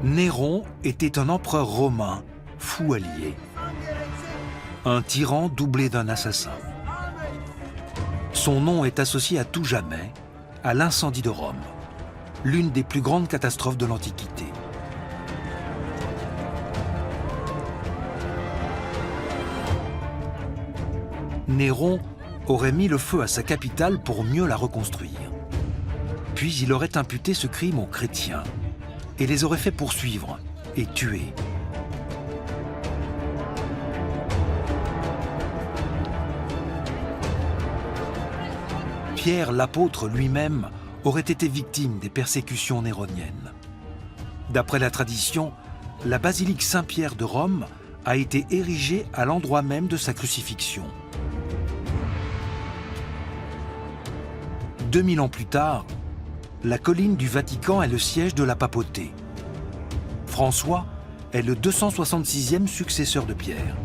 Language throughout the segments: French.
Néron était un empereur romain fou allié, un tyran doublé d'un assassin. Son nom est associé à tout jamais à l'incendie de Rome, l'une des plus grandes catastrophes de l'Antiquité. Néron aurait mis le feu à sa capitale pour mieux la reconstruire. Puis il aurait imputé ce crime aux chrétiens et les aurait fait poursuivre et tuer. Pierre l'apôtre lui-même aurait été victime des persécutions néroniennes. D'après la tradition, la basilique Saint-Pierre de Rome a été érigée à l'endroit même de sa crucifixion. 2000 ans plus tard, la colline du Vatican est le siège de la papauté. François est le 266e successeur de Pierre.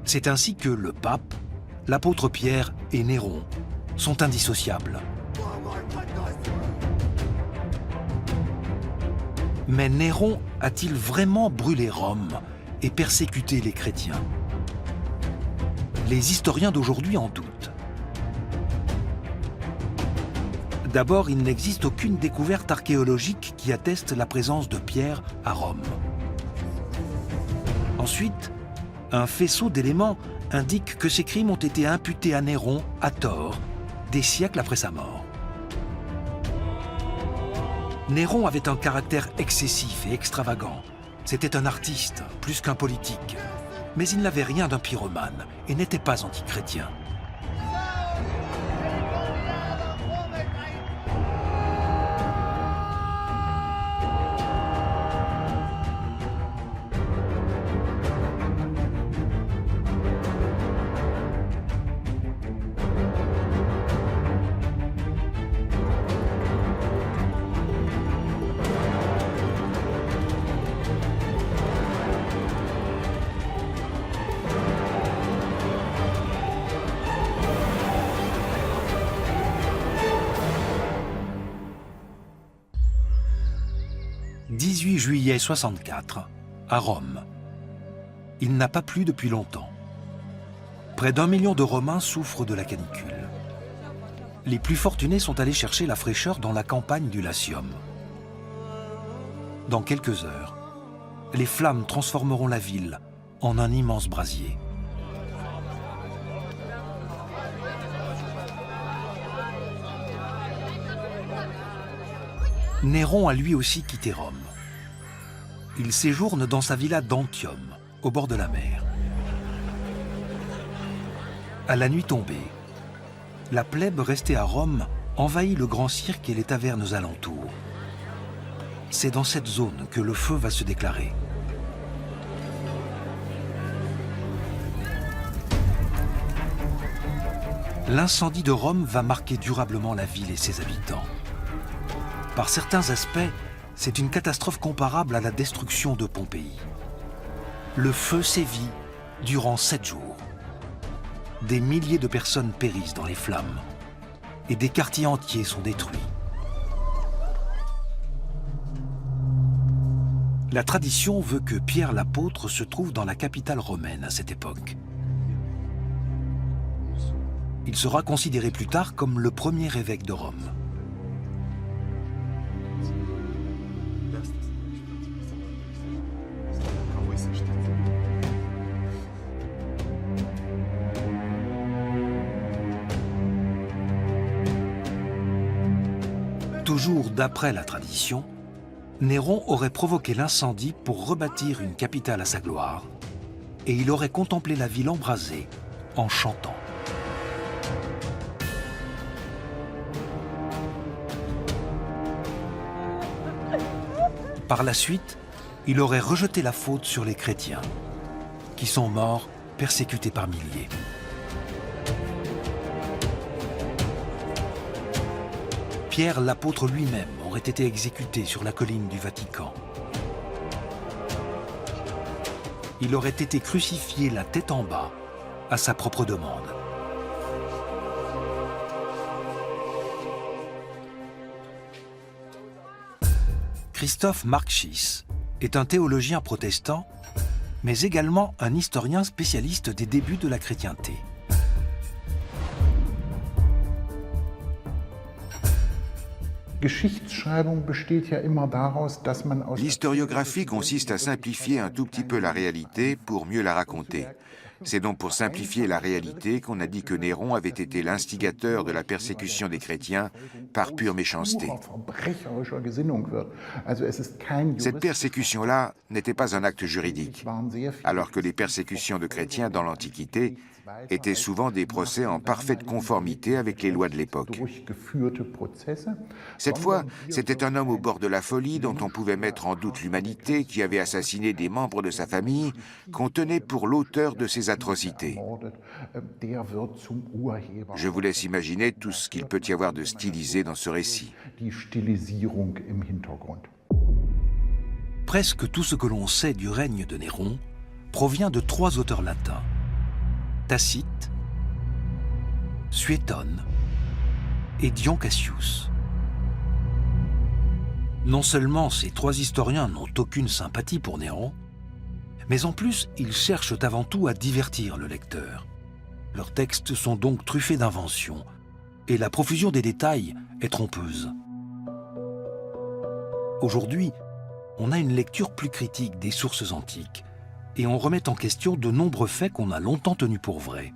C'est ainsi que le pape, l'apôtre Pierre et Néron sont indissociables. Mais Néron a-t-il vraiment brûlé Rome et persécuté les chrétiens? Les historiens d'aujourd'hui en doutent. D'abord, il n'existe aucune découverte archéologique qui atteste la présence de Pierre à Rome. Ensuite, un faisceau d'éléments indique que ces crimes ont été imputés à Néron à tort, des siècles après sa mort. Néron avait un caractère excessif et extravagant. C'était un artiste, plus qu'un politique. Mais il n'avait rien d'un pyromane et n'était pas antichrétien. « 18 juillet 64, à Rome. Il n'a pas plu depuis longtemps. Près d'1 million de Romains souffrent de la canicule. Les plus fortunés sont allés chercher la fraîcheur dans la campagne du Latium. Dans quelques heures, les flammes transformeront la ville en un immense brasier. Néron a lui aussi quitté Rome. Il séjourne dans sa villa d'Antium, au bord de la mer. À la nuit tombée, la plèbe restée à Rome envahit le grand cirque et les tavernes alentours. C'est dans cette zone que le feu va se déclarer. L'incendie de Rome va marquer durablement la ville et ses habitants. Par certains aspects, c'est une catastrophe comparable à la destruction de Pompéi. Le feu sévit durant 7 jours. Des milliers de personnes périssent dans les flammes et des quartiers entiers sont détruits. La tradition veut que Pierre l'apôtre se trouve dans la capitale romaine à cette époque. Il sera considéré plus tard comme le premier évêque de Rome. Toujours d'après la tradition, Néron aurait provoqué l'incendie pour rebâtir une capitale à sa gloire, et il aurait contemplé la ville embrasée en chantant. Par la suite, il aurait rejeté la faute sur les chrétiens, qui sont morts persécutés par milliers. Pierre l'apôtre lui-même aurait été exécuté sur la colline du Vatican. Il aurait été crucifié la tête en bas, à sa propre demande. Christoph Markschies est un théologien protestant, mais également un historien spécialiste des débuts de la chrétienté. L'historiographie consiste à simplifier un tout petit peu la réalité pour mieux la raconter. C'est donc pour simplifier la réalité qu'on a dit que Néron avait été l'instigateur de la persécution des chrétiens par pure méchanceté. Cette persécution-là n'était pas un acte juridique, alors que les persécutions de chrétiens dans l'Antiquité étaient souvent des procès en parfaite conformité avec les lois de l'époque. Cette fois, c'était un homme au bord de la folie dont on pouvait mettre en doute l'humanité, qui avait assassiné des membres de sa famille, qu'on tenait pour l'auteur de ces atrocités. Je vous laisse imaginer tout ce qu'il peut y avoir de stylisé dans ce récit. Presque tout ce que l'on sait du règne de Néron provient de 3 auteurs latins: Tacite, Suétone et Dion Cassius. Non seulement ces 3 historiens n'ont aucune sympathie pour Néron, mais en plus ils cherchent avant tout à divertir le lecteur. Leurs textes sont donc truffés d'inventions, et la profusion des détails est trompeuse. Aujourd'hui, on a une lecture plus critique des sources antiques, et on remet en question de nombreux faits qu'on a longtemps tenus pour vrais.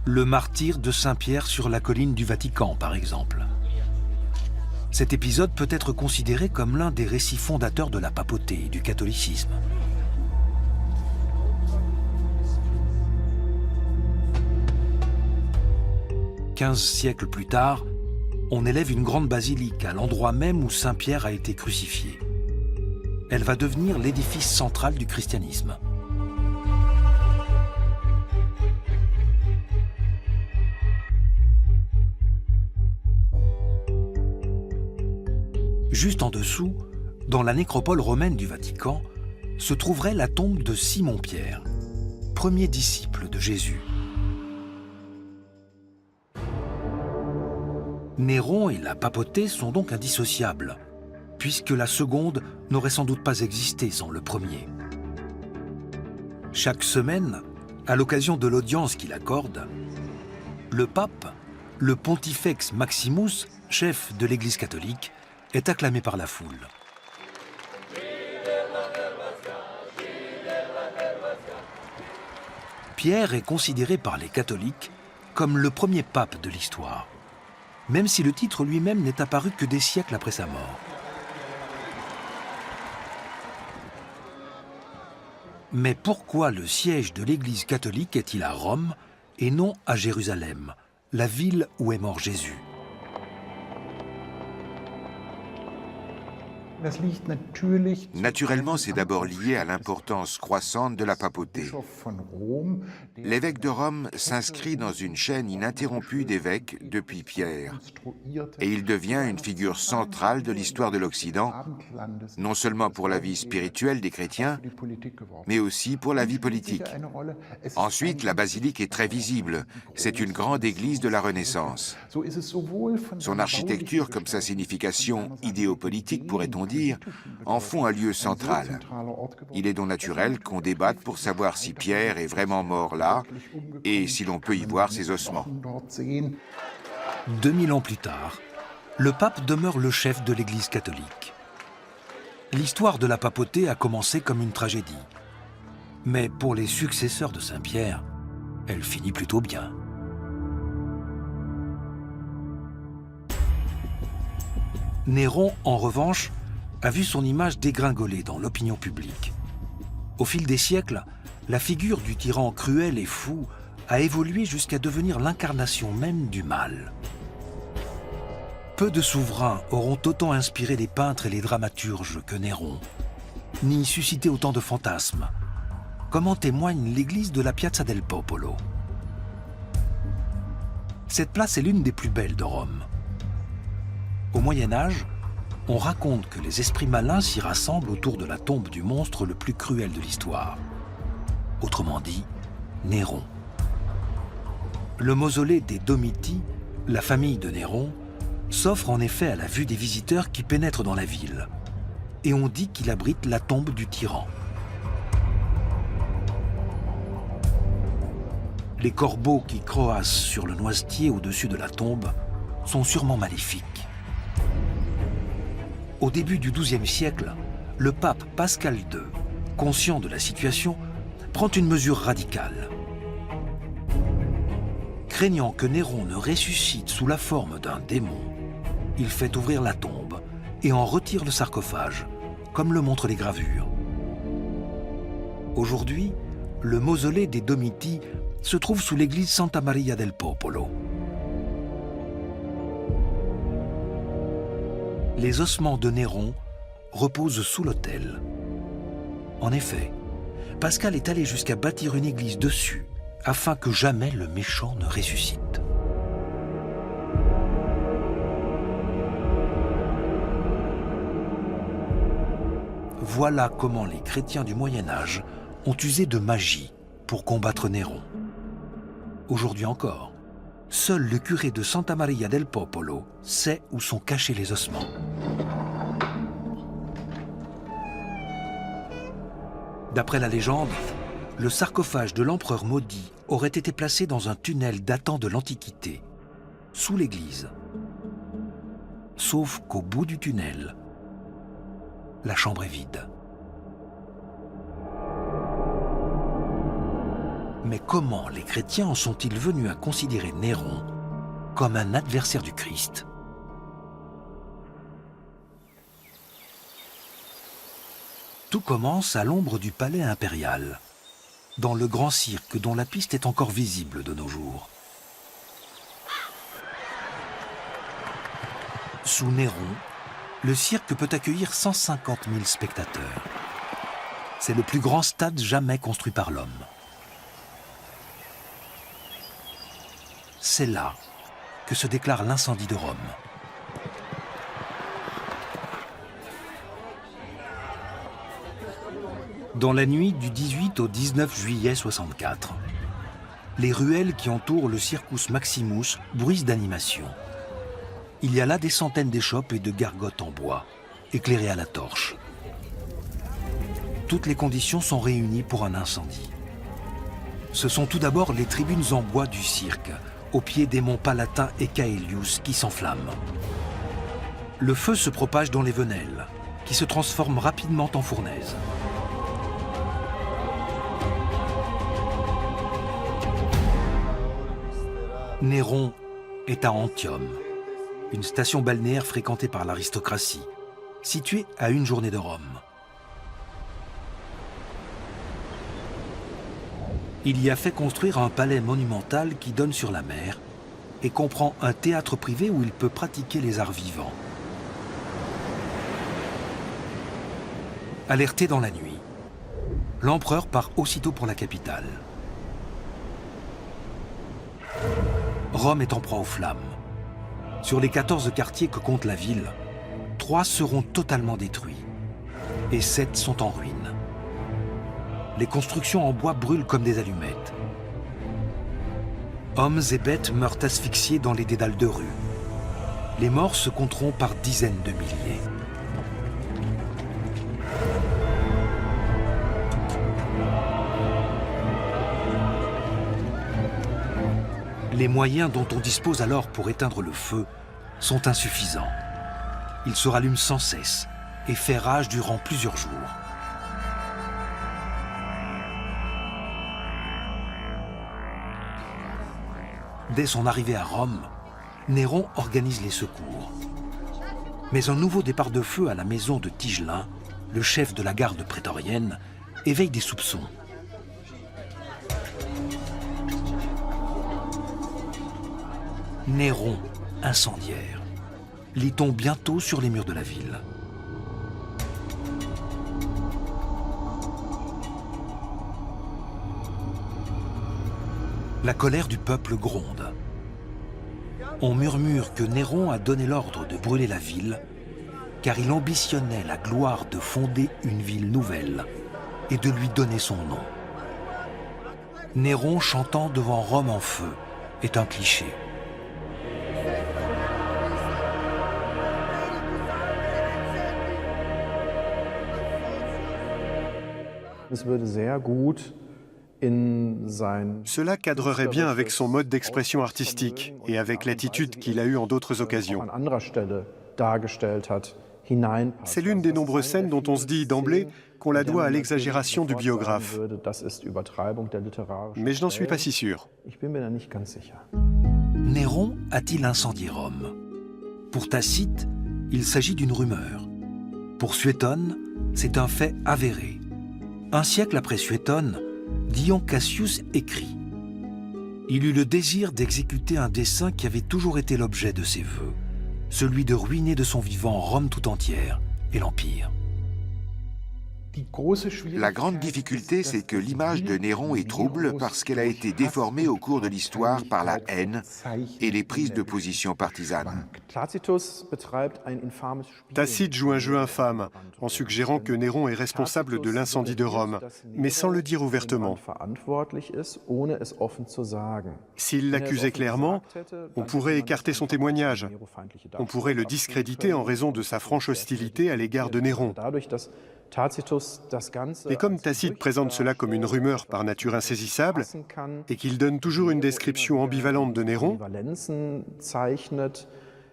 Le martyre de Saint-Pierre sur la colline du Vatican, par exemple. Cet épisode peut être considéré comme l'un des récits fondateurs de la papauté et du catholicisme. « 15 siècles plus tard, on élève une grande basilique à l'endroit même où Saint-Pierre a été crucifié. Elle va devenir l'édifice central du christianisme. Juste en dessous, dans la nécropole romaine du Vatican, se trouverait la tombe de Simon-Pierre, premier disciple de Jésus. Néron et la papauté sont donc indissociables, puisque la seconde n'aurait sans doute pas existé sans le premier. Chaque semaine, à l'occasion de l'audience qu'il accorde, le pape, le Pontifex Maximus, chef de l'Église catholique, est acclamé par la foule. Pierre est considéré par les catholiques comme le premier pape de l'histoire, même si le titre lui-même n'est apparu que des siècles après sa mort. Mais pourquoi le siège de l'Église catholique est-il à Rome et non à Jérusalem, la ville où est mort Jésus ? Naturellement, c'est d'abord lié à l'importance croissante de la papauté. L'évêque de Rome s'inscrit dans une chaîne ininterrompue d'évêques depuis Pierre, et il devient une figure centrale de l'histoire de l'Occident, non seulement pour la vie spirituelle des chrétiens, mais aussi pour la vie politique. Ensuite, la basilique est très visible. C'est une grande église de la Renaissance. Son architecture, comme sa signification idéopolitique, pourrait-on dire, en font un lieu central. Il est donc naturel qu'on débatte pour savoir si Pierre est vraiment mort là et si l'on peut y voir ses ossements. 2000 ans plus tard, le pape demeure le chef de l'Église catholique. L'histoire de la papauté a commencé comme une tragédie. Mais pour les successeurs de Saint-Pierre, elle finit plutôt bien. Néron, en revanche, a vu son image dégringoler dans l'opinion publique. Au fil des siècles, la figure du tyran cruel et fou a évolué jusqu'à devenir l'incarnation même du mal. Peu de souverains auront autant inspiré les peintres et les dramaturges que Néron, ni suscité autant de fantasmes, comme en témoigne l'église de la Piazza del Popolo. Cette place est l'une des plus belles de Rome. Au Moyen-Âge, on raconte que les esprits malins s'y rassemblent autour de la tombe du monstre le plus cruel de l'histoire. Autrement dit, Néron. Le mausolée des Domiti La famille de Néron s'offre en effet à la vue des visiteurs qui pénètrent dans la ville. Et on dit qu'il abrite la tombe du tyran. Les corbeaux qui croassent sur le noisetier au-dessus de la tombe sont sûrement maléfiques. Au début du XIIe siècle, le pape Pascal II, conscient de la situation, prend une mesure radicale. Craignant que Néron ne ressuscite sous la forme d'un démon, il fait ouvrir la tombe et en retire le sarcophage, comme le montrent les gravures. Aujourd'hui, le mausolée des Domiti se trouve sous l'église Santa Maria del Popolo. Les ossements de Néron reposent sous l'autel. En effet, Pascal est allé jusqu'à bâtir une église dessus, afin que jamais le méchant ne ressuscite. Voilà comment les chrétiens du Moyen-Âge ont usé de magie pour combattre Néron. Aujourd'hui encore, seul le curé de Santa Maria del Popolo sait où sont cachés les ossements. D'après la légende, le sarcophage de l'empereur maudit aurait été placé dans un tunnel datant de l'Antiquité, sous l'église. Sauf qu'au bout du tunnel, la chambre est vide. Mais comment les chrétiens en sont-ils venus à considérer Néron comme un adversaire du Christ? Tout commence à l'ombre du palais impérial, dans le grand cirque dont la piste est encore visible de nos jours. Sous Néron, le cirque peut accueillir 150 000 spectateurs. C'est le plus grand stade jamais construit par l'homme. C'est là que se déclare l'incendie de Rome. Dans la nuit du 18 au 19 juillet 64, les ruelles qui entourent le Circus Maximus bruissent d'animation. Il y a là des centaines d'échoppes et de gargotes en bois, éclairées à la torche. Toutes les conditions sont réunies pour un incendie. Ce sont tout d'abord les tribunes en bois du cirque, au pied des monts Palatin et Caelius, qui s'enflamment. Le feu se propage dans les venelles, qui se transforment rapidement en fournaises. Néron est à Antium, une station balnéaire fréquentée par l'aristocratie, située à une journée de Rome. Il y a fait construire un palais monumental qui donne sur la mer et comprend un théâtre privé où il peut pratiquer les arts vivants. Alerté dans la nuit, l'empereur part aussitôt pour la capitale. Rome est en proie aux flammes. Sur les 14 quartiers que compte la ville, 3 seront totalement détruits et 7 sont en ruine. Les constructions en bois brûlent comme des allumettes. Hommes et bêtes meurent asphyxiés dans les dédales de rue. Les morts se compteront par dizaines de milliers. Les moyens dont on dispose alors pour éteindre le feu sont insuffisants. Il se rallume sans cesse et fait rage durant plusieurs jours. Dès son arrivée à Rome, Néron organise les secours. Mais un nouveau départ de feu à la maison de Tigelin, le chef de la garde prétorienne, éveille des soupçons. Néron, incendiaire, lit-on bientôt sur les murs de la ville. La colère du peuple gronde. On murmure que Néron a donné l'ordre de brûler la ville, car il ambitionnait la gloire de fonder une ville nouvelle et de lui donner son nom. Néron chantant devant Rome en feu est un cliché. Cela cadrerait bien avec son mode d'expression artistique et avec l'attitude qu'il a eue en d'autres occasions. C'est l'une des nombreuses scènes dont on se dit d'emblée qu'on la doit à l'exagération du biographe. Mais je n'en suis pas si sûr. Néron a-t-il incendié Rome? Pour Tacite, il s'agit d'une rumeur. Pour Suétone, c'est un fait avéré. Un siècle après Suétone, Dion Cassius écrit « Il eut le désir d'exécuter un dessein qui avait toujours été l'objet de ses vœux, celui de ruiner de son vivant Rome tout entière et l'Empire. » La grande difficulté, c'est que l'image de Néron est trouble parce qu'elle a été déformée au cours de l'histoire par la haine et les prises de position partisanes. Tacite joue un jeu infâme en suggérant que Néron est responsable de l'incendie de Rome, mais sans le dire ouvertement. S'il l'accusait clairement, on pourrait écarter son témoignage. On pourrait le discréditer en raison de sa franche hostilité à l'égard de Néron. Et comme Tacite présente cela comme une rumeur par nature insaisissable, et qu'il donne toujours une description ambivalente de Néron,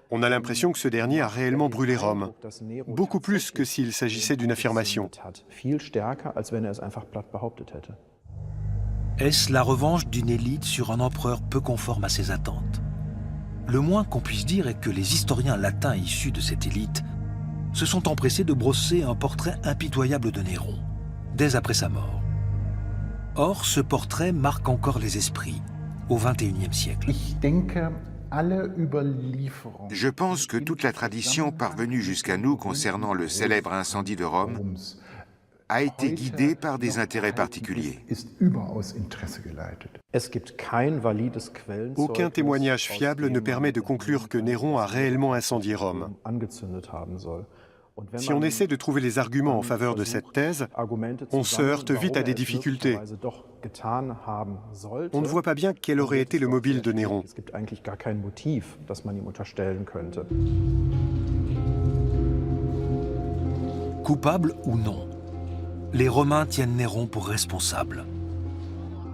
on a l'impression que ce dernier a réellement brûlé Rome, beaucoup plus que s'il s'agissait d'une affirmation. Est-ce la revanche d'une élite sur un empereur peu conforme à ses attentes? Le moins qu'on puisse dire est que les historiens latins issus de cette élite se sont empressés de brosser un portrait impitoyable de Néron, dès après sa mort. Or, ce portrait marque encore les esprits au XXIe siècle. Je pense que toute la tradition parvenue jusqu'à nous concernant le célèbre incendie de Rome a été guidée par des intérêts particuliers. Aucun témoignage fiable ne permet de conclure que Néron a réellement incendié Rome. Si on essaie de trouver les arguments en faveur de cette thèse, on se heurte vite à des difficultés. On ne voit pas bien quel aurait été le mobile de Néron. Coupable ou non, les Romains tiennent Néron pour responsable.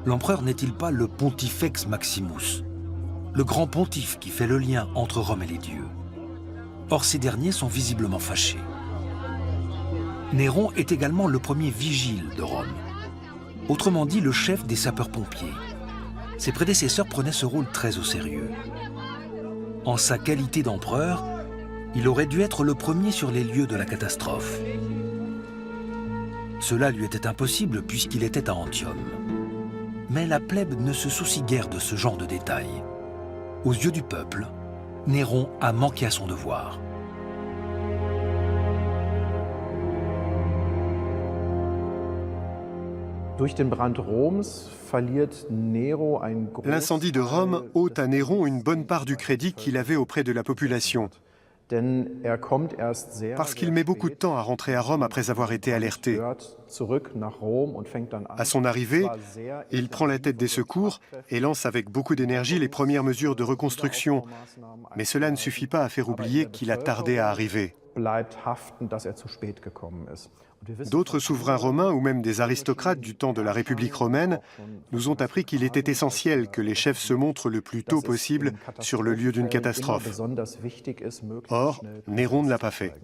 L'empereur n'est-il pas le Pontifex Maximus, le grand pontife qui fait le lien entre Rome et les dieux? Or, ces derniers sont visiblement fâchés. Néron est également le premier vigile de Rome, autrement dit le chef des sapeurs-pompiers. Ses prédécesseurs prenaient ce rôle très au sérieux. En sa qualité d'empereur, il aurait dû être le premier sur les lieux de la catastrophe. Cela lui était impossible puisqu'il était à Antium. Mais la plèbe ne se soucie guère de ce genre de détails. Aux yeux du peuple, Néron a manqué à son devoir. L'incendie de Rome ôte à Néron une bonne part du crédit qu'il avait auprès de la population. Parce qu'il met beaucoup de temps à rentrer à Rome après avoir été alerté. À son arrivée, il prend la tête des secours et lance avec beaucoup d'énergie les premières mesures de reconstruction. Mais cela ne suffit pas à faire oublier qu'il a tardé à arriver. D'autres souverains romains ou même des aristocrates du temps de la République romaine nous ont appris qu'il était essentiel que les chefs se montrent le plus tôt possible sur le lieu d'une catastrophe. Or, Néron ne l'a pas fait.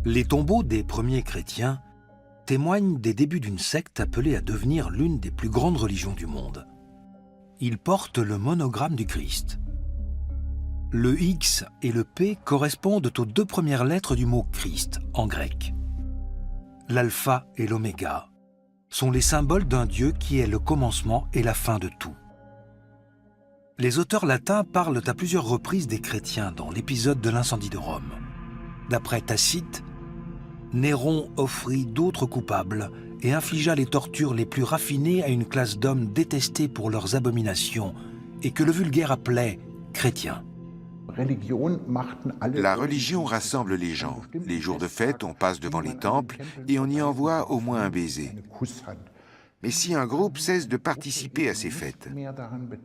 Les tombeaux des premiers chrétiens témoignent des débuts d'une secte appelée à devenir l'une des plus grandes religions du monde. Ils portent le monogramme du Christ. Le X et le P correspondent aux deux premières lettres du mot Christ en grec. L'alpha et l'oméga sont les symboles d'un Dieu qui est le commencement et la fin de tout. Les auteurs latins parlent à plusieurs reprises des chrétiens dans l'épisode de l'incendie de Rome. D'après Tacite, Néron offrit d'autres coupables et infligea les tortures les plus raffinées à une classe d'hommes détestés pour leurs abominations et que le vulgaire appelait chrétiens. La religion rassemble les gens. Les jours de fête, on passe devant les temples et on y envoie au moins un baiser. Mais si un groupe cesse de participer à ces fêtes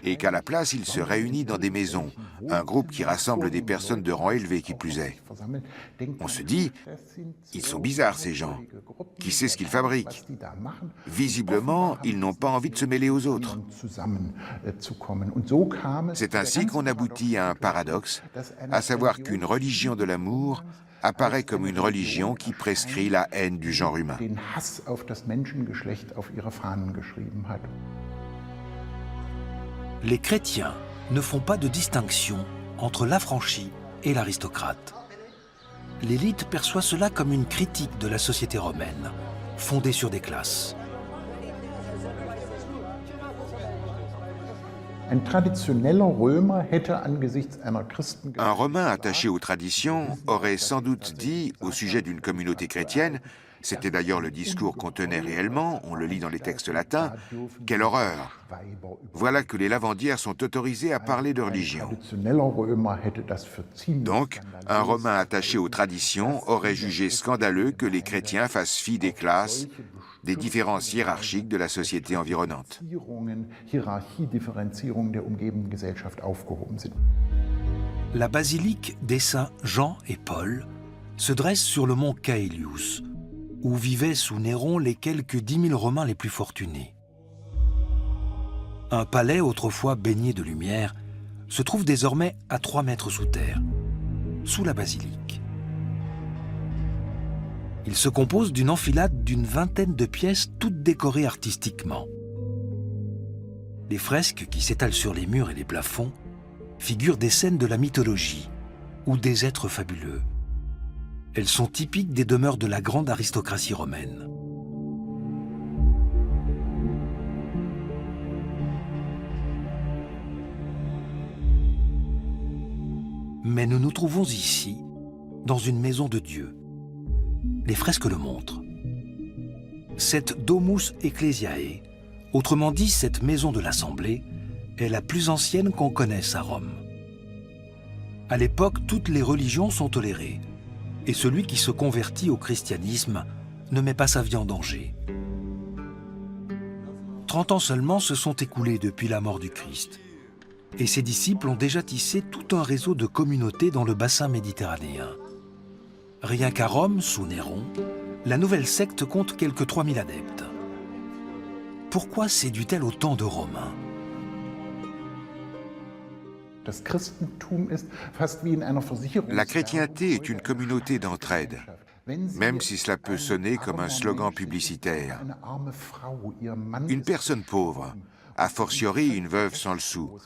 et qu'à la place il se réunit dans des maisons, un groupe qui rassemble des personnes de rang élevé qui plus est, on se dit, ils sont bizarres ces gens, qui sait ce qu'ils fabriquent? Visiblement, ils n'ont pas envie de se mêler aux autres. C'est ainsi qu'on aboutit à un paradoxe, à savoir qu'une religion de l'amour apparaît comme une religion qui prescrit la haine du genre humain. Les chrétiens ne font pas de distinction entre l'affranchi et l'aristocrate. L'élite perçoit cela comme une critique de la société romaine, fondée sur des classes. Un Romain attaché aux traditions aurait sans doute dit au sujet d'une communauté chrétienne, c'était d'ailleurs le discours qu'on tenait réellement, on le lit dans les textes latins, « Quelle horreur! Voilà que les lavandières sont autorisées à parler de religion. » Donc, un Romain attaché aux traditions aurait jugé scandaleux que les chrétiens fassent fi des classes, des différences hiérarchiques de la société environnante. La basilique des saints Jean et Paul se dresse sur le mont Caelius, où vivaient sous Néron les quelques 10 000 Romains les plus fortunés. Un palais autrefois baigné de lumière se trouve désormais à 3 mètres sous terre, sous la basilique. Il se compose d'une enfilade d'une vingtaine de pièces toutes décorées artistiquement. Les fresques qui s'étalent sur les murs et les plafonds figurent des scènes de la mythologie ou des êtres fabuleux. Elles sont typiques des demeures de la grande aristocratie romaine. Mais nous nous trouvons ici, dans une maison de Dieu. Les fresques le montrent. Cette Domus Ecclesiae, autrement dit cette maison de l'Assemblée, est la plus ancienne qu'on connaisse à Rome. À l'époque, toutes les religions sont tolérées, et celui qui se convertit au christianisme ne met pas sa vie en danger. 30 ans seulement se sont écoulés depuis la mort du Christ, et ses disciples ont déjà tissé tout un réseau de communautés dans le bassin méditerranéen. Rien qu'à Rome, sous Néron, la nouvelle secte compte quelques 3000 adeptes. Pourquoi séduit-elle autant de Romains? La chrétienté est une communauté d'entraide, même si cela peut sonner comme un slogan publicitaire. Une personne pauvre, a fortiori une veuve sans le sou,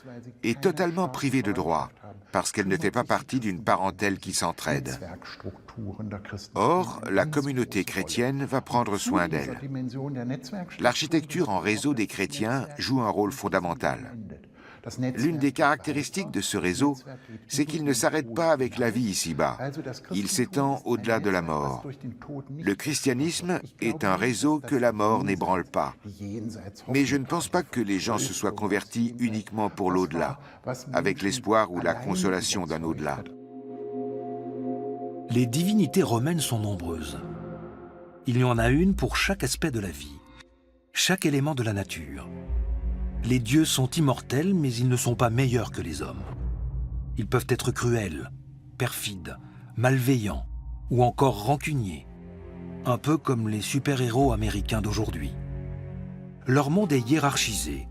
est totalement privée de droits parce qu'elle ne fait pas partie d'une parentèle qui s'entraide. Or, la communauté chrétienne va prendre soin d'elle. L'architecture en réseau des chrétiens joue un rôle fondamental. L'une des caractéristiques de ce réseau, c'est qu'il ne s'arrête pas avec la vie ici-bas. Il s'étend au-delà de la mort. Le christianisme est un réseau que la mort n'ébranle pas. Mais je ne pense pas que les gens se soient convertis uniquement pour l'au-delà, avec l'espoir ou la consolation d'un au-delà. Les divinités romaines sont nombreuses. Il y en a une pour chaque aspect de la vie, chaque élément de la nature. Les dieux sont immortels, mais ils ne sont pas meilleurs que les hommes. Ils peuvent être cruels, perfides, malveillants ou encore rancuniers, un peu comme les super-héros américains d'aujourd'hui. Leur monde est hiérarchisé,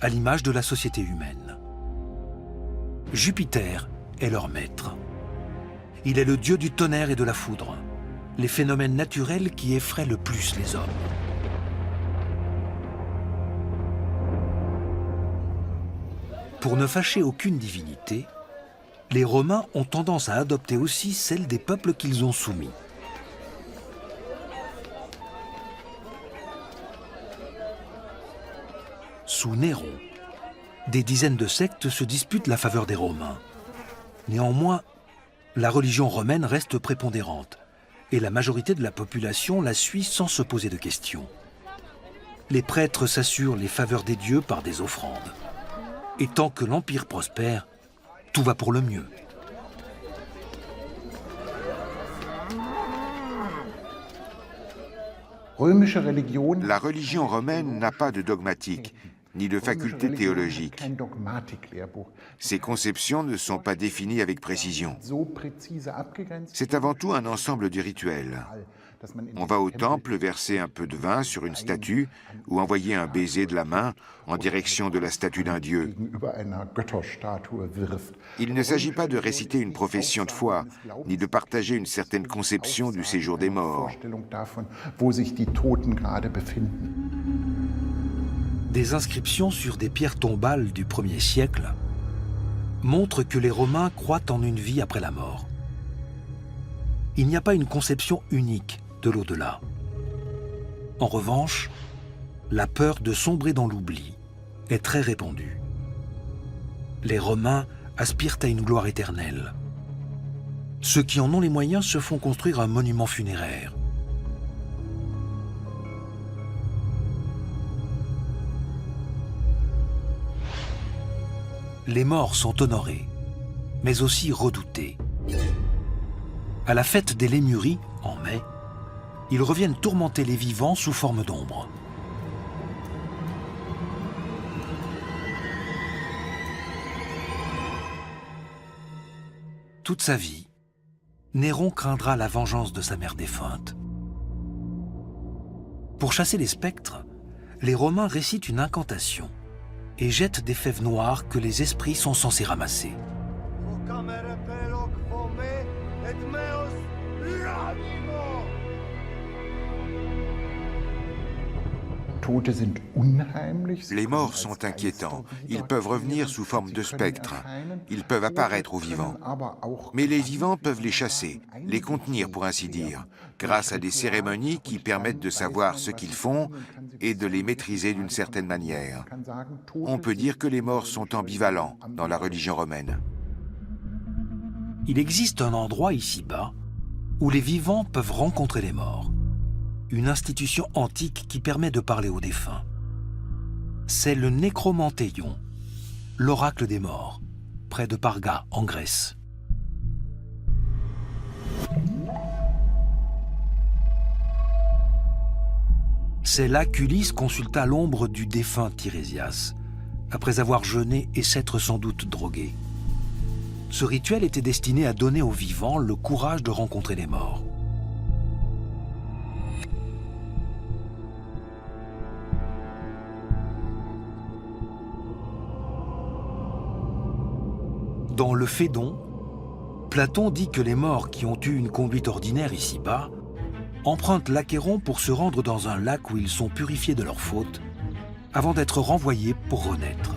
à l'image de la société humaine. Jupiter est leur maître. Il est le dieu du tonnerre et de la foudre, les phénomènes naturels qui effraient le plus les hommes. Pour ne fâcher aucune divinité, les Romains ont tendance à adopter aussi celle des peuples qu'ils ont soumis. Sous Néron, des dizaines de sectes se disputent la faveur des Romains. Néanmoins, la religion romaine reste prépondérante et la majorité de la population la suit sans se poser de questions. Les prêtres s'assurent les faveurs des dieux par des offrandes. Et tant que l'Empire prospère, tout va pour le mieux. La religion romaine n'a pas de dogmatique, ni de faculté théologique. Ses conceptions ne sont pas définies avec précision. C'est avant tout un ensemble de rituels. On va au temple verser un peu de vin sur une statue ou envoyer un baiser de la main en direction de la statue d'un dieu. Il ne s'agit pas de réciter une profession de foi, ni de partager une certaine conception du séjour des morts. Des inscriptions sur des pierres tombales du 1er siècle montrent que les Romains croient en une vie après la mort. Il n'y a pas une conception unique de l'au-delà. En revanche, la peur de sombrer dans l'oubli est très répandue. Les Romains aspirent à une gloire éternelle. Ceux qui en ont les moyens se font construire un monument funéraire. Les morts sont honorés, mais aussi redoutés. À la fête des Lémuries, en mai, ils reviennent tourmenter les vivants sous forme d'ombre. Toute sa vie, Néron craindra la vengeance de sa mère défunte. Pour chasser les spectres, les Romains récitent une incantation et jettent des fèves noires que les esprits sont censés ramasser. Les morts sont inquiétants. Ils peuvent revenir sous forme de spectres. Ils peuvent apparaître aux vivants. Mais les vivants peuvent les chasser, les contenir pour ainsi dire, grâce à des cérémonies qui permettent de savoir ce qu'ils font et de les maîtriser d'une certaine manière. On peut dire que les morts sont ambivalents dans la religion romaine. Il existe un endroit ici-bas où les vivants peuvent rencontrer les morts. Une institution antique qui permet de parler aux défunts. C'est le Nécromantéion, l'oracle des morts, près de Parga, en Grèce. C'est là qu'Ulysse consulta l'ombre du défunt Tirésias, après avoir jeûné et s'être sans doute drogué. Ce rituel était destiné à donner aux vivants le courage de rencontrer les morts. Dans le Phédon, Platon dit que les morts qui ont eu une conduite ordinaire ici-bas empruntent l'Achéron pour se rendre dans un lac où ils sont purifiés de leurs fautes avant d'être renvoyés pour renaître.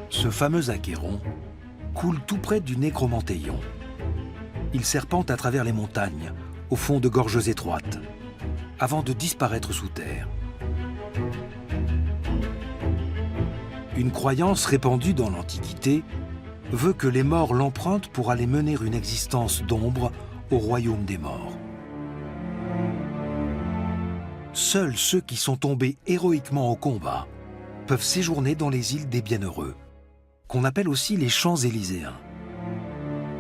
Ce fameux Achéron coule tout près du Nécromantéion. Il serpente à travers les montagnes, au fond de gorges étroites, avant de disparaître sous terre. Une croyance répandue dans l'Antiquité veut que les morts l'empruntent pour aller mener une existence d'ombre au royaume des morts. Seuls ceux qui sont tombés héroïquement au combat peuvent séjourner dans les îles des Bienheureux, qu'on appelle aussi les Champs-Élyséens.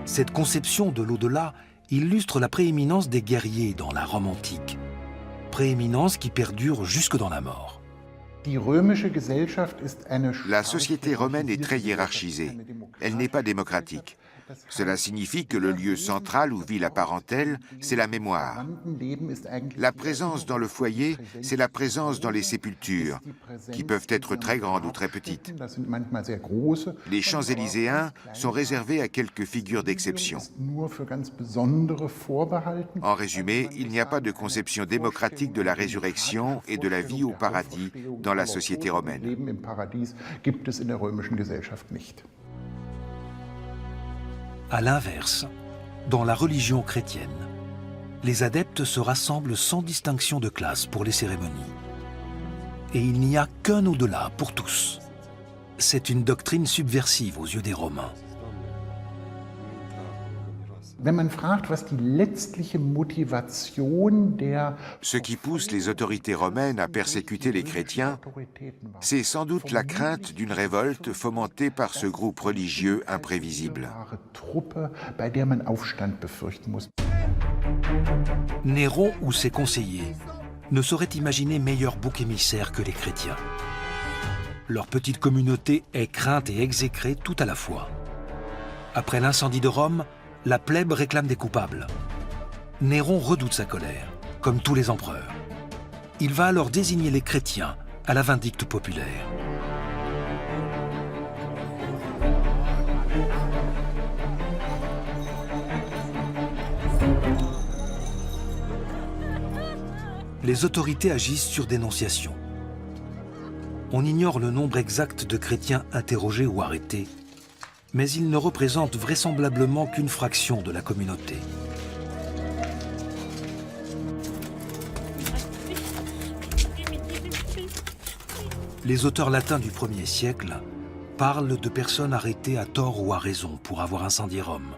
Cette conception de l'au-delà illustre la prééminence des guerriers dans la Rome antique, prééminence qui perdure jusque dans la mort. La société romaine est très hiérarchisée. Elle n'est pas démocratique. Cela signifie que le lieu central où vit la parentèle, c'est la mémoire. La présence dans le foyer, c'est la présence dans les sépultures, qui peuvent être très grandes ou très petites. Les Champs-Élyséens sont réservés à quelques figures d'exception. En résumé, il n'y a pas de conception démocratique de la résurrection et de la vie au paradis dans la société romaine. À l'inverse, dans la religion chrétienne, les adeptes se rassemblent sans distinction de classe pour les cérémonies. Et il n'y a qu'un au-delà pour tous. C'est une doctrine subversive aux yeux des Romains. Ce qui pousse les autorités romaines à persécuter les chrétiens, c'est sans doute la crainte d'une révolte fomentée par ce groupe religieux imprévisible. Néron ou ses conseillers ne sauraient imaginer meilleur bouc émissaire que les chrétiens. Leur petite communauté est crainte et exécrée tout à la fois. Après l'incendie de Rome, la plèbe réclame des coupables. Néron redoute sa colère, comme tous les empereurs. Il va alors désigner les chrétiens à la vindicte populaire. Les autorités agissent sur dénonciation. On ignore le nombre exact de chrétiens interrogés ou arrêtés, mais ils ne représentent vraisemblablement qu'une fraction de la communauté. Les auteurs latins du 1er siècle parlent de personnes arrêtées à tort ou à raison pour avoir incendié Rome.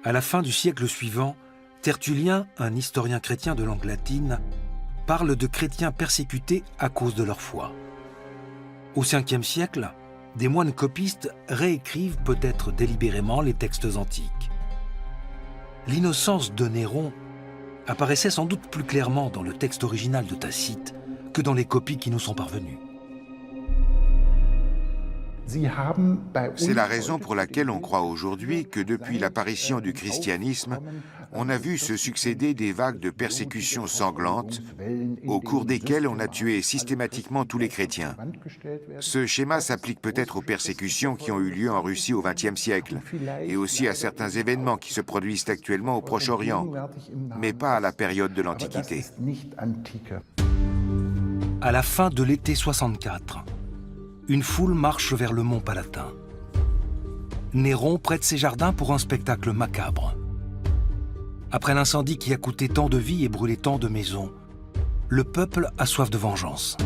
À la fin du siècle suivant, Tertullien, un historien chrétien de langue latine, parle de chrétiens persécutés à cause de leur foi. Au 5e siècle, des moines copistes réécrivent peut-être délibérément les textes antiques. L'innocence de Néron apparaissait sans doute plus clairement dans le texte original de Tacite que dans les copies qui nous sont parvenues. C'est la raison pour laquelle on croit aujourd'hui que depuis l'apparition du christianisme, on a vu se succéder des vagues de persécutions sanglantes, au cours desquelles on a tué systématiquement tous les chrétiens. Ce schéma s'applique peut-être aux persécutions qui ont eu lieu en Russie au XXe siècle, et aussi à certains événements qui se produisent actuellement au Proche-Orient, mais pas à la période de l'Antiquité. À la fin de l'été 64, une foule marche vers le mont Palatin. Néron prête ses jardins pour un spectacle macabre. Après l'incendie qui a coûté tant de vies et brûlé tant de maisons, le peuple a soif de vengeance.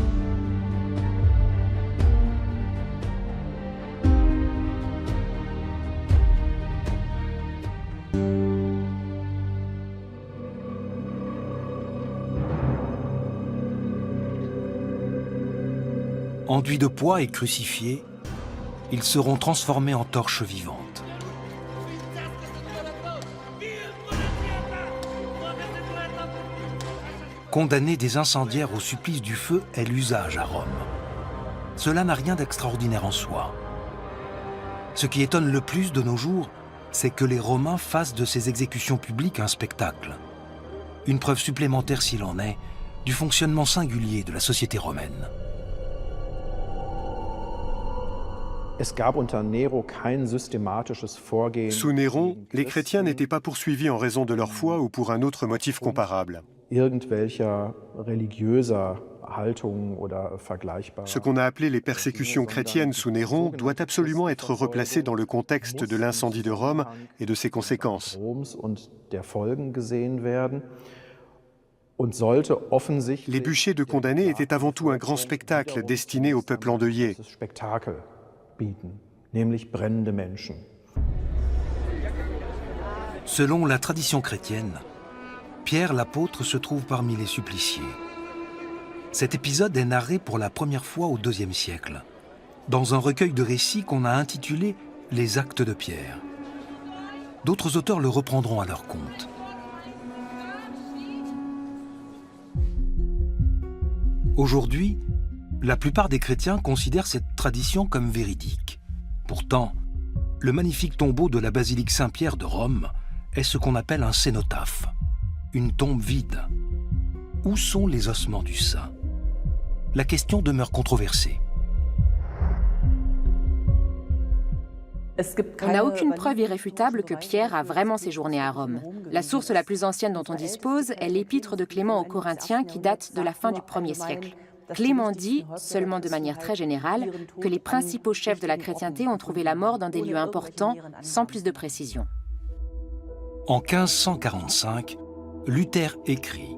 Enduits de poids et crucifiés, ils seront transformés en torches vivantes. Condamner des incendiaires au supplice du feu est l'usage à Rome. Cela n'a rien d'extraordinaire en soi. Ce qui étonne le plus de nos jours, c'est que les Romains fassent de ces exécutions publiques un spectacle. Une preuve supplémentaire, s'il en est, du fonctionnement singulier de la société romaine. Sous Néron, les chrétiens n'étaient pas poursuivis en raison de leur foi ou pour un autre motif comparable. Ce qu'on a appelé les persécutions chrétiennes sous Néron doit absolument être replacé dans le contexte de l'incendie de Rome et de ses conséquences. Les bûchers de condamnés étaient avant tout un grand spectacle destiné au peuple endeuillé. Selon la tradition chrétienne, Pierre l'apôtre se trouve parmi les suppliciés. Cet épisode est narré pour la première fois au IIe siècle, dans un recueil de récits qu'on a intitulé « Les Actes de Pierre ». D'autres auteurs le reprendront à leur compte. Aujourd'hui, la plupart des chrétiens considèrent cette tradition comme véridique. Pourtant, le magnifique tombeau de la basilique Saint-Pierre de Rome est ce qu'on appelle un cénotaphe, une tombe vide. Où sont les ossements du saint? La question demeure controversée. On n'a aucune preuve irréfutable que Pierre a vraiment séjourné à Rome. La source la plus ancienne dont on dispose est l'épître de Clément aux Corinthiens qui date de la fin du 1er siècle. Clément dit, seulement de manière très générale, que les principaux chefs de la chrétienté ont trouvé la mort dans des lieux importants, sans plus de précision. En 1545, Luther écrit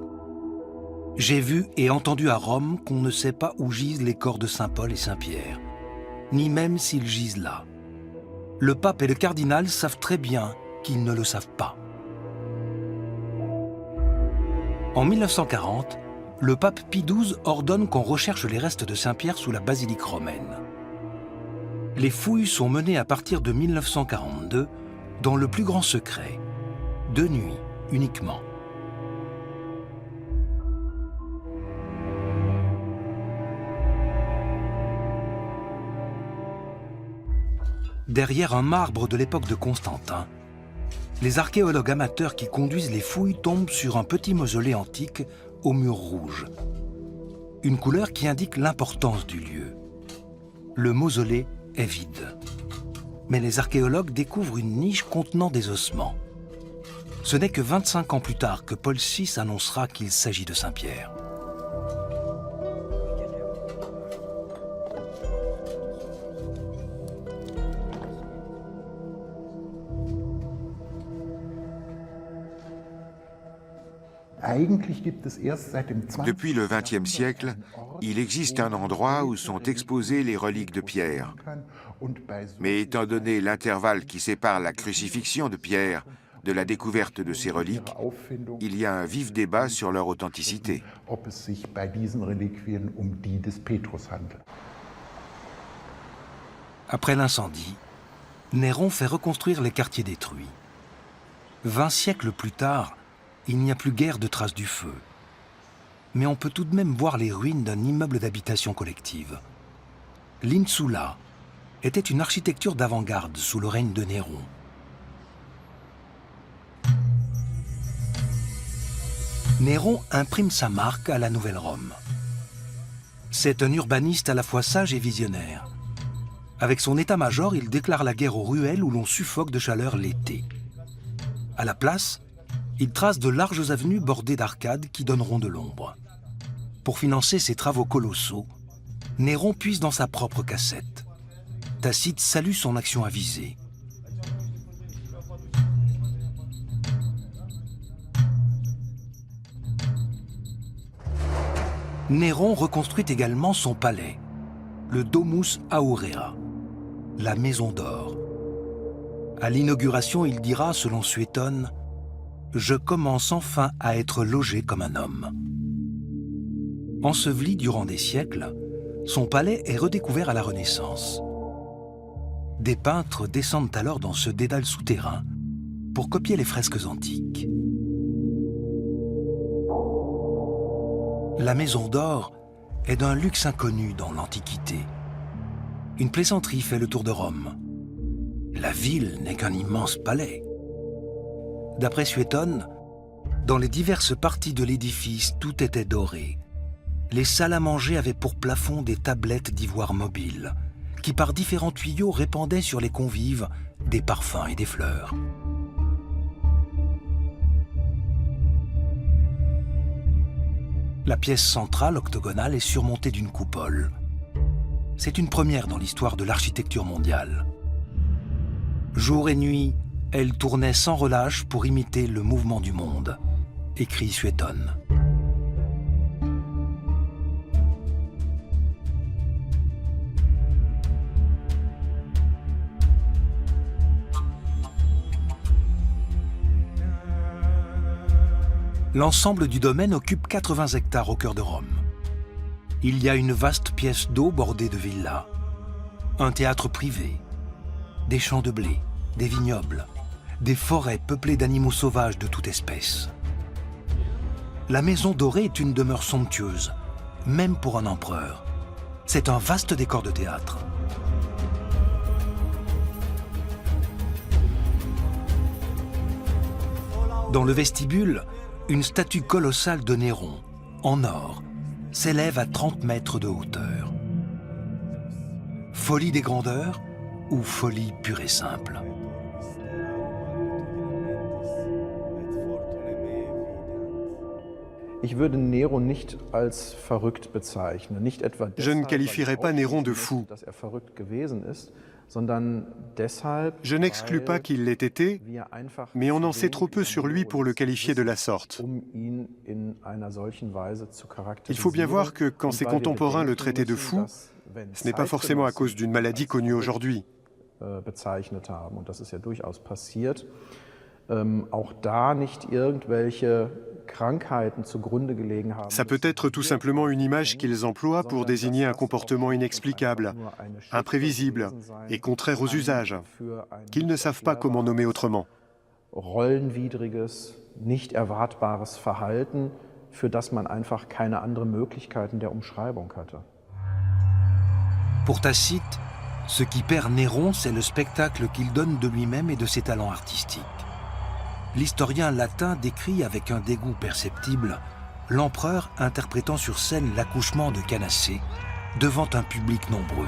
« J'ai vu et entendu à Rome qu'on ne sait pas où gisent les corps de saint Paul et saint Pierre, ni même s'ils gisent là. Le pape et le cardinal savent très bien qu'ils ne le savent pas. En 1940, le pape Pie XII ordonne qu'on recherche les restes de Saint-Pierre sous la basilique romaine. Les fouilles sont menées à partir de 1942 dans le plus grand secret, de nuit uniquement. Derrière un marbre de l'époque de Constantin, les archéologues amateurs qui conduisent les fouilles tombent sur un petit mausolée antique au mur rouge. Une couleur qui indique l'importance du lieu. Le mausolée est vide. Mais les archéologues découvrent une niche contenant des ossements. Ce n'est que 25 ans plus tard que Paul VI annoncera qu'il s'agit de Saint-Pierre. Depuis le XXe siècle, il existe un endroit où sont exposées les reliques de Pierre. Mais étant donné l'intervalle qui sépare la crucifixion de Pierre de la découverte de ces reliques, il y a un vif débat sur leur authenticité. Après l'incendie, Néron fait reconstruire les quartiers détruits. 20 siècles plus tard, il n'y a plus guère de traces du feu. Mais on peut tout de même voir les ruines d'un immeuble d'habitation collective. L'Insula était une architecture d'avant-garde sous le règne de Néron. Néron imprime sa marque à la Nouvelle Rome. C'est un urbaniste à la fois sage et visionnaire. Avec son état-major, il déclare la guerre aux ruelles où l'on suffoque de chaleur l'été. À la place, il trace de larges avenues bordées d'arcades qui donneront de l'ombre. Pour financer ses travaux colossaux, Néron puise dans sa propre cassette. Tacite salue son action avisée. Néron reconstruit également son palais, le Domus Aurea, la Maison d'Or. À l'inauguration, il dira, selon Suétone, « Je commence enfin à être logé comme un homme ». Enseveli durant des siècles, son palais est redécouvert à la Renaissance. Des peintres descendent alors dans ce dédale souterrain pour copier les fresques antiques. La Maison d'Or est d'un luxe inconnu dans l'Antiquité. Une plaisanterie fait le tour de Rome. La ville n'est qu'un immense palais. D'après Suétone, dans les diverses parties de l'édifice, tout était doré. Les salles à manger avaient pour plafond des tablettes d'ivoire mobile, qui par différents tuyaux répandaient sur les convives des parfums et des fleurs. La pièce centrale, octogonale, est surmontée d'une coupole. C'est une première dans l'histoire de l'architecture mondiale. Jour et nuit, elle tournait sans relâche pour imiter le mouvement du monde, écrit Suétone. L'ensemble du domaine occupe 80 hectares au cœur de Rome. Il y a une vaste pièce d'eau bordée de villas, un théâtre privé, des champs de blé, des vignobles, des forêts peuplées d'animaux sauvages de toute espèce. La Maison Dorée est une demeure somptueuse, même pour un empereur. C'est un vaste décor de théâtre. Dans le vestibule, une statue colossale de Néron, en or, s'élève à 30 mètres de hauteur. Folie des grandeurs ou folie pure et simple? Je ne qualifierais pas Néron de fou. Je n'exclus pas qu'il l'ait été, mais on en sait trop peu sur lui pour le qualifier de la sorte. Il faut bien voir que quand ses contemporains le traitaient de fou, ce n'est pas forcément à cause d'une maladie connue aujourd'hui. Ça peut être tout simplement une image qu'ils emploient pour désigner un comportement inexplicable, imprévisible et contraire aux usages, qu'ils ne savent pas comment nommer autrement. Rollenwidriges, nicht erwartbares Verhalten, für das man einfach keine anderen Möglichkeiten der Umschreibung hatte. Pour Tacite, ce qui perd Néron, c'est le spectacle qu'il donne de lui-même et de ses talents artistiques. L'historien latin décrit avec un dégoût perceptible l'empereur interprétant sur scène l'accouchement de Canacée devant un public nombreux.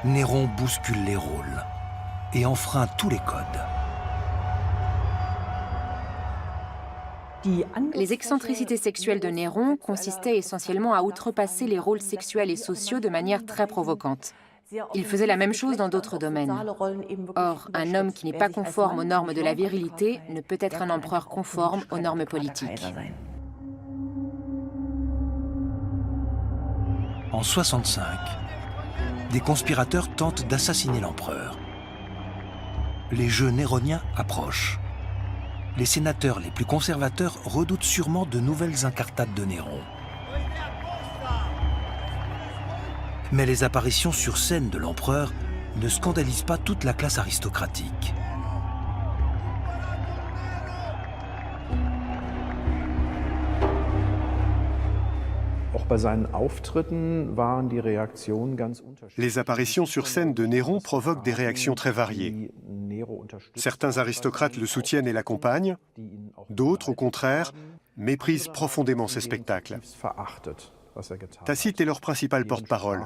Néron bouscule les rôles et enfreint tous les codes. Les excentricités sexuelles de Néron consistaient essentiellement à outrepasser les rôles sexuels et sociaux de manière très provocante. Il faisait la même chose dans d'autres domaines. Or, un homme qui n'est pas conforme aux normes de la virilité ne peut être un empereur conforme aux normes politiques. En 65, des conspirateurs tentent d'assassiner l'empereur. Les jeux néroniens approchent. Les sénateurs les plus conservateurs redoutent sûrement de nouvelles incartades de Néron. Mais les apparitions sur scène de l'empereur ne scandalisent pas toute la classe aristocratique. Les apparitions sur scène de Néron provoquent des réactions très variées. Certains aristocrates le soutiennent et l'accompagnent, d'autres, au contraire, méprisent profondément ces spectacles. Tacite est leur principal porte-parole.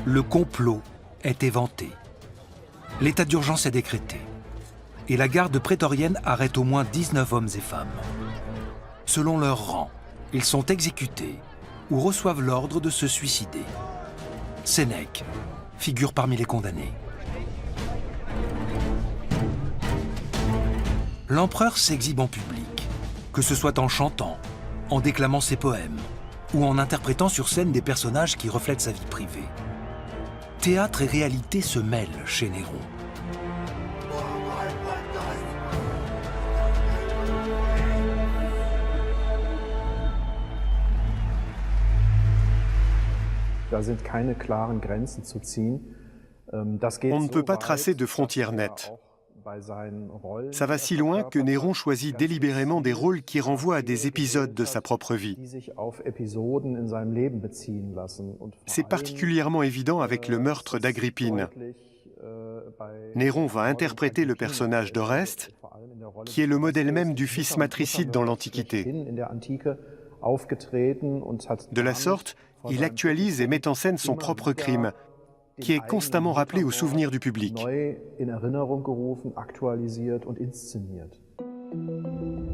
Le complot est éventé. L'état d'urgence est décrété. Et la garde prétorienne arrête au moins 19 hommes et femmes. Selon leur rang, ils sont exécutés ou reçoivent l'ordre de se suicider. Sénèque figure parmi les condamnés. L'empereur s'exhibe en public, que ce soit en chantant, en déclamant ses poèmes ou en interprétant sur scène des personnages qui reflètent sa vie privée. Théâtre et réalité se mêlent chez Néron. On ne peut pas tracer de frontières nettes. Ça va si loin que Néron choisit délibérément des rôles qui renvoient à des épisodes de sa propre vie. C'est particulièrement évident avec le meurtre d'Agrippine. Néron va interpréter le personnage d'Oreste, qui est le modèle même du fils matricide dans l'Antiquité. De la sorte, il actualise et met en scène son propre crime, qui est constamment rappelé au souvenir du public.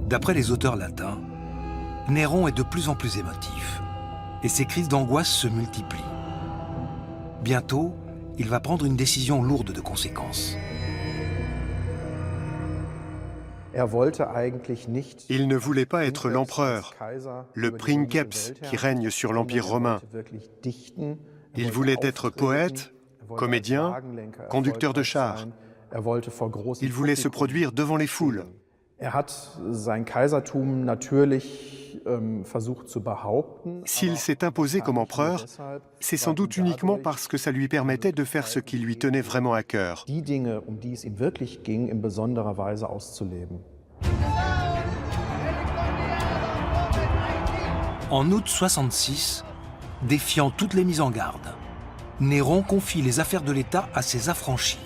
D'après les auteurs latins, Néron est de plus en plus émotif, et ses crises d'angoisse se multiplient. Bientôt, il va prendre une décision lourde de conséquences. Il ne voulait pas être l'empereur, le princeps qui règne sur l'Empire romain. Il voulait être poète, comédien, conducteur de chars. Il voulait se produire devant les foules. S'il s'est imposé comme empereur, c'est sans doute uniquement parce que ça lui permettait de faire ce qui lui tenait vraiment à cœur. En août 66, défiant toutes les mises en garde, Néron confie les affaires de l'État à ses affranchis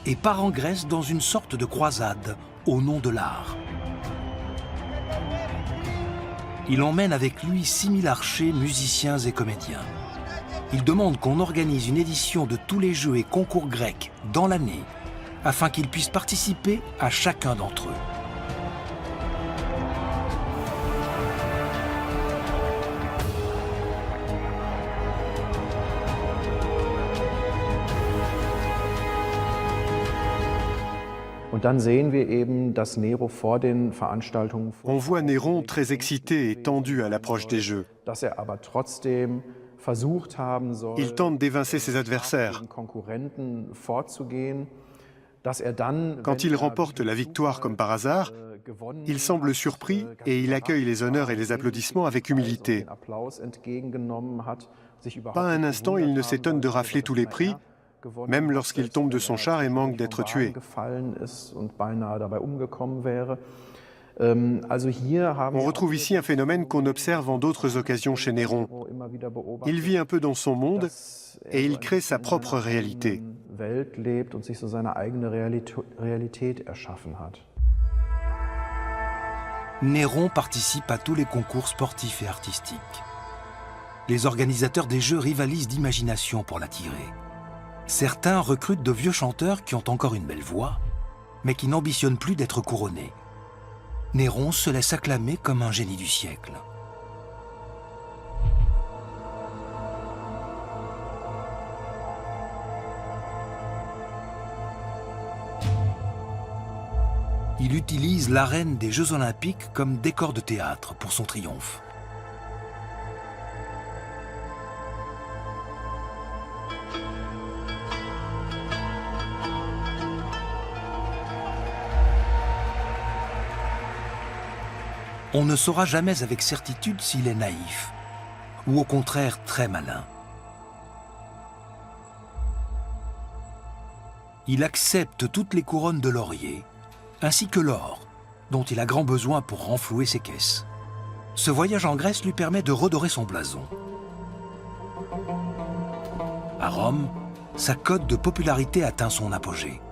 et part en Grèce dans une sorte de croisade au nom de l'art. Il emmène avec lui 6000 archers, musiciens et comédiens. Il demande qu'on organise une édition de tous les jeux et concours grecs dans l'année afin qu'ils puissent participer à chacun d'entre eux. Und dann sehen wir eben, dass Nero vor den Veranstaltungen On voit Néron très excité et tendu à l'approche des Jeux. dass aber trotzdem versucht haben soll, Il tente d'évincer ses adversaires. gegen Konkurrenten vorzugehen, dass dann, Quand il remporte la victoire comme par hasard, il semble surpris et il accueille les honneurs et les applaudissements avec humilité. Pas un instant, il ne s'étonne de rafler tous les prix, même lorsqu'il tombe de son char et manque d'être tué. On retrouve ici un phénomène qu'on observe en d'autres occasions chez Néron. Il vit un peu dans son monde et il crée sa propre réalité. Néron participe à tous les concours sportifs et artistiques. Les organisateurs des Jeux rivalisent d'imagination pour l'attirer. Certains recrutent de vieux chanteurs qui ont encore une belle voix, mais qui n'ambitionnent plus d'être couronnés. Néron se laisse acclamer comme un génie du siècle. Il utilise l'arène des Jeux Olympiques comme décor de théâtre pour son triomphe. On ne saura jamais avec certitude s'il est naïf, ou au contraire très malin. Il accepte toutes les couronnes de laurier, ainsi que l'or, dont il a grand besoin pour renflouer ses caisses. Ce voyage en Grèce lui permet de redorer son blason. À Rome, sa cote de popularité atteint son apogée.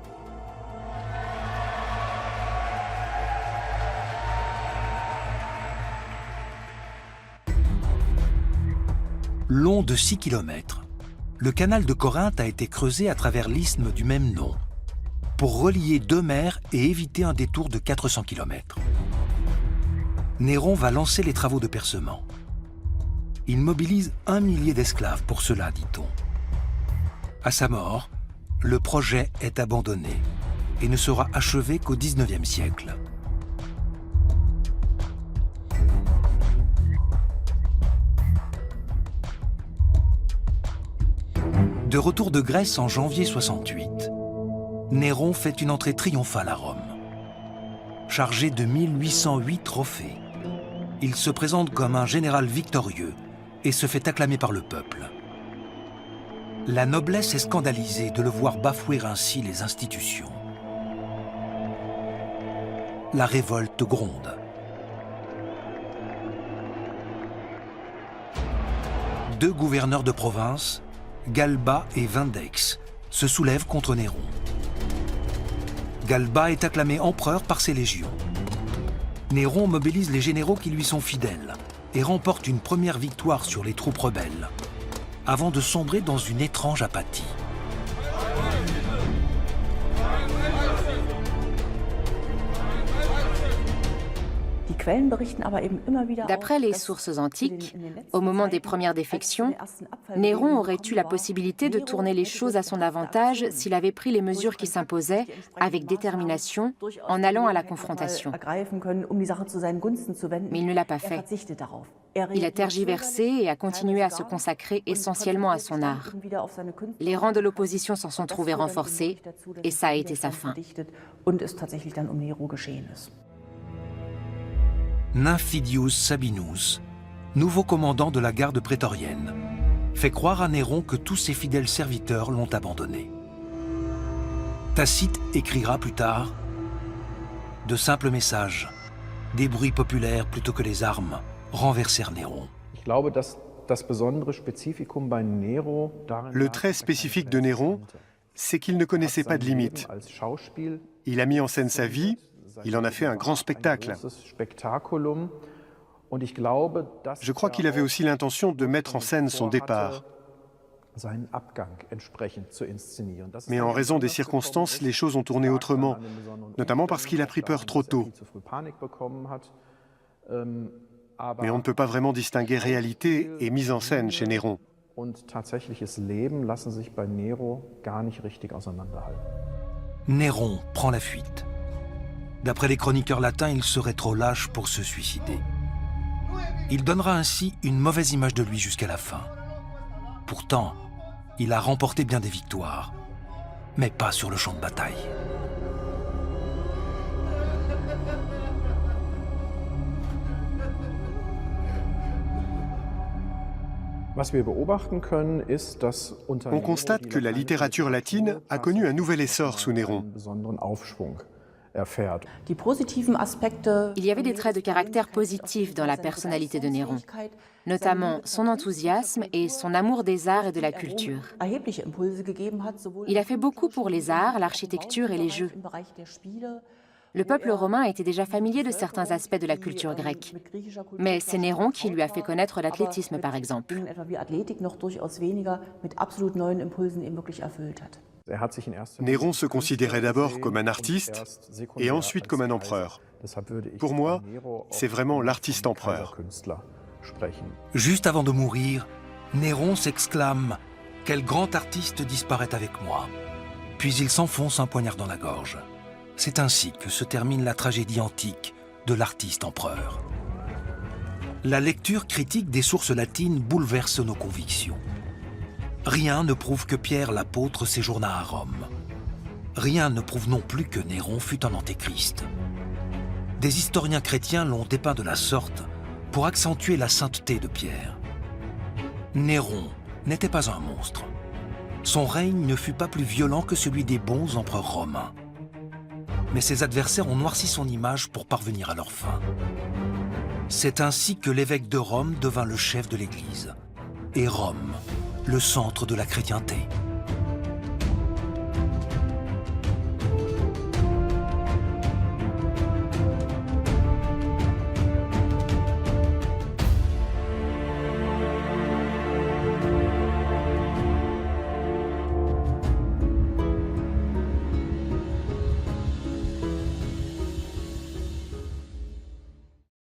Long de 6 km, le canal de Corinthe a été creusé à travers l'isthme du même nom, pour relier deux mers et éviter un détour de 400 km. Néron va lancer les travaux de percement. Il mobilise 1 millier d'esclaves pour cela, dit-on. À sa mort, le projet est abandonné et ne sera achevé qu'au XIXe siècle. De retour de Grèce en janvier 68, Néron fait une entrée triomphale à Rome. Chargé de 1808 trophées, il se présente comme un général victorieux et se fait acclamer par le peuple. La noblesse est scandalisée de le voir bafouer ainsi les institutions. La révolte gronde. Deux gouverneurs de province, Galba et Vindex, se soulèvent contre Néron. Galba est acclamé empereur par ses légions. Néron mobilise les généraux qui lui sont fidèles et remporte une première victoire sur les troupes rebelles, avant de sombrer dans une étrange apathie. D'après les sources antiques, au moment des premières défections, Néron aurait eu la possibilité de tourner les choses à son avantage s'il avait pris les mesures qui s'imposaient avec détermination en allant à la confrontation. Mais il ne l'a pas fait. Il a tergiversé et a continué à se consacrer essentiellement à son art. Les rangs de l'opposition s'en sont trouvés renforcés et ça a été sa fin. Nymphidius Sabinus, nouveau commandant de la garde prétorienne, fait croire à Néron que tous ses fidèles serviteurs l'ont abandonné. Tacite écrira plus tard « De simples messages, des bruits populaires plutôt que les armes, renversèrent Néron. » Le trait spécifique de Néron, c'est qu'il ne connaissait pas de limites. Il a mis en scène sa vie, il en a fait un grand spectacle. Je crois qu'il avait aussi l'intention de mettre en scène son départ. Mais en raison des circonstances, les choses ont tourné autrement, notamment parce qu'il a pris peur trop tôt. Mais on ne peut pas vraiment distinguer réalité et mise en scène chez Néron. Néron prend la fuite. D'après les chroniqueurs latins, il serait trop lâche pour se suicider. Il donnera ainsi une mauvaise image de lui jusqu'à la fin. Pourtant, il a remporté bien des victoires, mais pas sur le champ de bataille. On constate que la littérature latine a connu un nouvel essor sous Néron. Il y avait des traits de caractère positifs dans la personnalité de Néron, notamment son enthousiasme et son amour des arts et de la culture. Il a fait beaucoup pour les arts, l'architecture et les jeux. Le peuple romain était déjà familier de certains aspects de la culture grecque. Mais c'est Néron qui lui a fait connaître l'athlétisme, par exemple. Néron se considérait d'abord comme un artiste et ensuite comme un empereur. Pour moi, c'est vraiment l'artiste-empereur. Juste avant de mourir, Néron s'exclame « Quel grand artiste disparaît avec moi !» Puis il s'enfonce un poignard dans la gorge. C'est ainsi que se termine la tragédie antique de l'artiste-empereur. La lecture critique des sources latines bouleverse nos convictions. Rien ne prouve que Pierre l'apôtre séjourna à Rome. Rien ne prouve non plus que Néron fut un antéchrist. Des historiens chrétiens l'ont dépeint de la sorte pour accentuer la sainteté de Pierre. Néron n'était pas un monstre. Son règne ne fut pas plus violent que celui des bons empereurs romains. Mais ses adversaires ont noirci son image pour parvenir à leur fin. C'est ainsi que l'évêque de Rome devint le chef de l'Église, et Rome, le centre de la chrétienté.